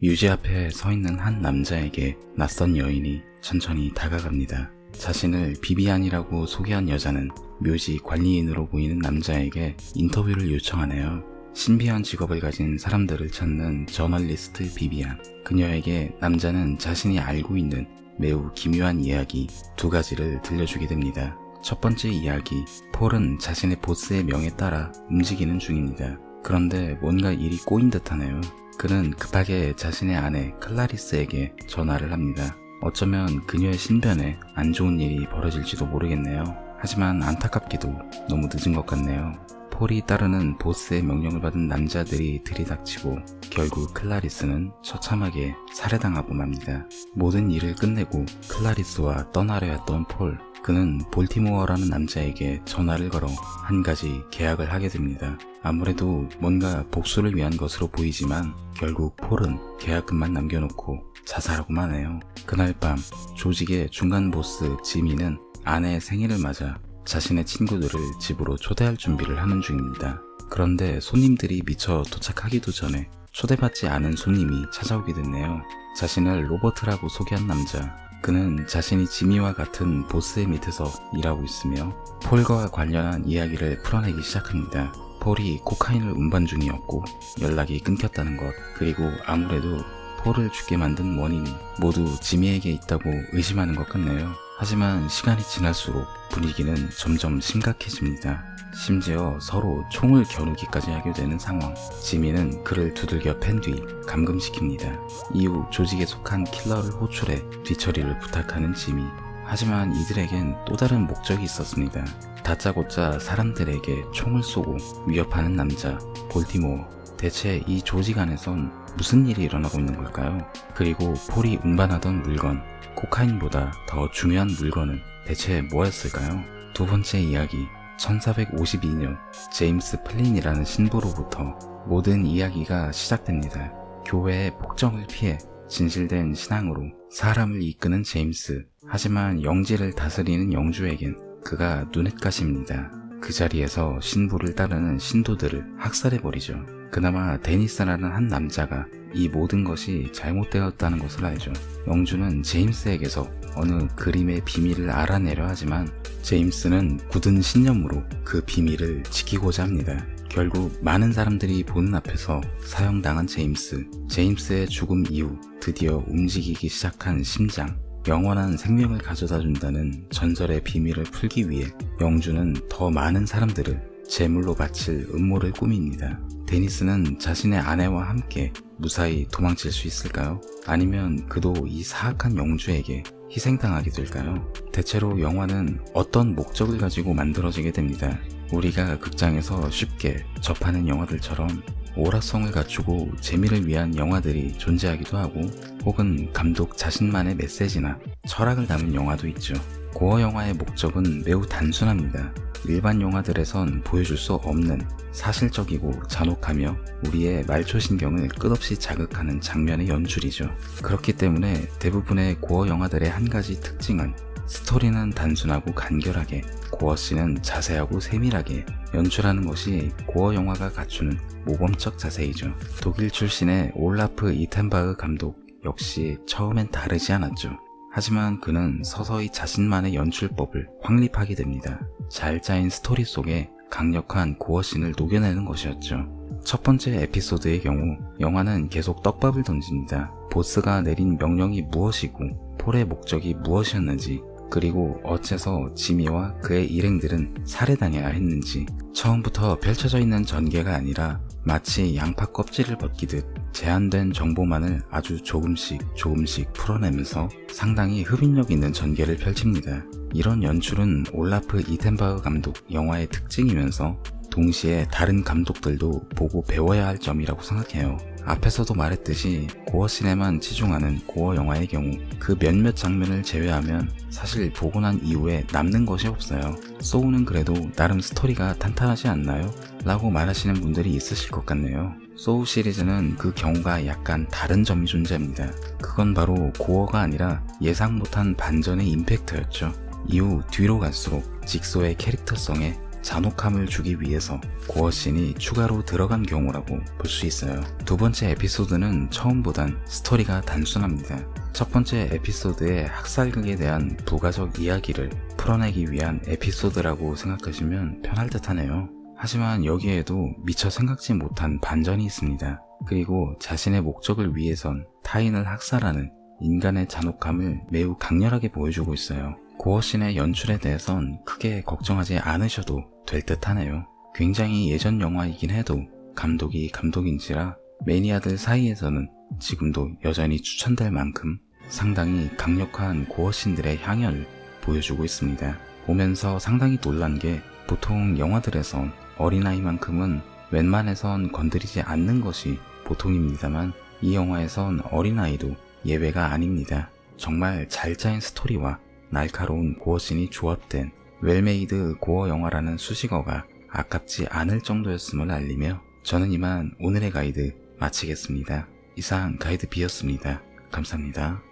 뮤지 앞에 서 있는 한 남자에게 낯선 여인이 천천히 다가갑니다. 자신을 비비안이라고 소개한 여자는 묘지 관리인으로 보이는 남자에게 인터뷰를 요청하네요. 신비한 직업을 가진 사람들을 찾는 저널리스트 비비안. 그녀에게 남자는 자신이 알고 있는 매우 기묘한 이야기 두 가지를 들려주게 됩니다. 첫 번째 이야기, 폴은 자신의 보스의 명에 따라 움직이는 중입니다. 그런데 뭔가 일이 꼬인 듯하네요. 그는 급하게 자신의 아내 클라리스에게 전화를 합니다. 어쩌면 그녀의 신변에 안 좋은 일이 벌어질지도 모르겠네요. 하지만 안타깝게도 너무 늦은 것 같네요. 폴이 따르는 보스의 명령을 받은 남자들이 들이닥치고 결국 클라리스는 처참하게 살해당하고 맙니다. 모든 일을 끝내고 클라리스와 떠나려 했던 폴. 그는 볼티모어라는 남자에게 전화를 걸어 한 가지 계약을 하게 됩니다. 아무래도 뭔가 복수를 위한 것으로 보이지만 결국 폴은 계약금만 남겨놓고 자살하고만 해요. 그날 밤 조직의 중간 보스 지미는 아내의 생일을 맞아 자신의 친구들을 집으로 초대할 준비를 하는 중입니다. 그런데 손님들이 미처 도착하기도 전에 초대받지 않은 손님이 찾아오게 됐네요. 자신을 로버트라고 소개한 남자. 그는 자신이 지미와 같은 보스의 밑에서 일하고 있으며 폴과 관련한 이야기를 풀어내기 시작합니다. 폴이 코카인을 운반 중이었고 연락이 끊겼다는 것, 그리고 아무래도 폴을 죽게 만든 원인이 모두 지미에게 있다고 의심하는 것 같네요. 하지만 시간이 지날수록 분위기는 점점 심각해집니다. 심지어 서로 총을 겨누기까지 하게 되는 상황. 지미는 그를 두들겨 팬 뒤 감금시킵니다. 이후 조직에 속한 킬러를 호출해 뒤처리를 부탁하는 지미. 하지만 이들에겐 또 다른 목적이 있었습니다. 다짜고짜 사람들에게 총을 쏘고 위협하는 남자 볼티모어. 대체 이 조직 안에선 무슨 일이 일어나고 있는 걸까요? 그리고 폴이 운반하던 물건, 코카인보다 더 중요한 물건은 대체 뭐였을까요? 두 번째 이야기, 1452년 제임스 플린이라는 신부로부터 모든 이야기가 시작됩니다. 교회의 폭정을 피해 진실된 신앙으로 사람을 이끄는 제임스. 하지만 영지를 다스리는 영주에겐 그가 눈엣가시입니다. 그 자리에서 신부를 따르는 신도들을 학살해버리죠. 그나마 데니스라는 한 남자가 이 모든 것이 잘못되었다는 것을 알죠. 영주는 제임스에게서 어느 그림의 비밀을 알아내려 하지만 제임스는 굳은 신념으로 그 비밀을 지키고자 합니다. 결국 많은 사람들이 보는 앞에서 사형당한 제임스의 죽음 이후 드디어 움직이기 시작한 심장. 영원한 생명을 가져다 준다는 전설의 비밀을 풀기 위해 영주는 더 많은 사람들을 제물로 바칠 음모를 꾸밉니다. 데니스는 자신의 아내와 함께 무사히 도망칠 수 있을까요? 아니면 그도 이 사악한 영주에게 희생당하게 될까요? 대체로 영화는 어떤 목적을 가지고 만들어지게 됩니다. 우리가 극장에서 쉽게 접하는 영화들처럼 오락성을 갖추고 재미를 위한 영화들이 존재하기도 하고, 혹은 감독 자신만의 메시지나 철학을 담은 영화도 있죠. 고어 영화의 목적은 매우 단순합니다. 일반 영화들에선 보여줄 수 없는 사실적이고 잔혹하며 우리의 말초신경을 끝없이 자극하는 장면의 연출이죠. 그렇기 때문에 대부분의 고어 영화들의 한 가지 특징은 스토리는 단순하고 간결하게, 고어씬은 자세하고 세밀하게 연출하는 것이 고어 영화가 갖추는 모범적 자세이죠. 독일 출신의 올라프 이텐바흐 감독 역시 처음엔 다르지 않았죠. 하지만 그는 서서히 자신만의 연출법을 확립하게 됩니다. 잘 짜인 스토리 속에 강력한 고어씬을 녹여내는 것이었죠. 첫 번째 에피소드의 경우 영화는 계속 떡밥을 던집니다. 보스가 내린 명령이 무엇이고 폴의 목적이 무엇이었는지, 그리고 어째서 지미와 그의 일행들은 살해당해야 했는지, 처음부터 펼쳐져 있는 전개가 아니라 마치 양파 껍질을 벗기듯 제한된 정보만을 아주 조금씩 풀어내면서 상당히 흡인력 있는 전개를 펼칩니다. 이런 연출은 올라프 이텐바흐 감독 영화의 특징이면서 동시에 다른 감독들도 보고 배워야 할 점이라고 생각해요. 앞에서도 말했듯이 고어씬에만 치중하는 고어 영화의 경우 그 몇몇 장면을 제외하면 사실 보고 난 이후에 남는 것이 없어요. 소우는 그래도 나름 스토리가 탄탄하지 않나요? 라고 말하시는 분들이 있으실 것 같네요. 소우 시리즈는 그 경우가 약간 다른 점이 존재합니다. 그건 바로 고어가 아니라 예상 못한 반전의 임팩트였죠. 이후 뒤로 갈수록 직소의 캐릭터성에 잔혹함을 주기 위해서 고어씬이 추가로 들어간 경우라고 볼 수 있어요. 두 번째 에피소드는 처음보단 스토리가 단순합니다. 첫 번째 에피소드의 학살극에 대한 부가적 이야기를 풀어내기 위한 에피소드라고 생각하시면 편할 듯 하네요. 하지만 여기에도 미처 생각지 못한 반전이 있습니다. 그리고 자신의 목적을 위해선 타인을 학살하는 인간의 잔혹함을 매우 강렬하게 보여주고 있어요. 고어씬의 연출에 대해선 크게 걱정하지 않으셔도 될 듯 하네요. 굉장히 예전 영화이긴 해도 감독이 감독인지라 매니아들 사이에서는 지금도 여전히 추천될 만큼 상당히 강력한 고어씬들의 향연을 보여주고 있습니다. 보면서 상당히 놀란 게 보통 영화들에선 어린아이만큼은 웬만해선 건드리지 않는 것이 보통입니다만 이 영화에선 어린아이도 예외가 아닙니다. 정말 잘 짜인 스토리와 날카로운 고어씬이 조합된 웰메이드 고어 영화라는 수식어가 아깝지 않을 정도였음을 알리며 저는 이만 오늘의 가이드 마치겠습니다. 이상 가이드 B였습니다. 감사합니다.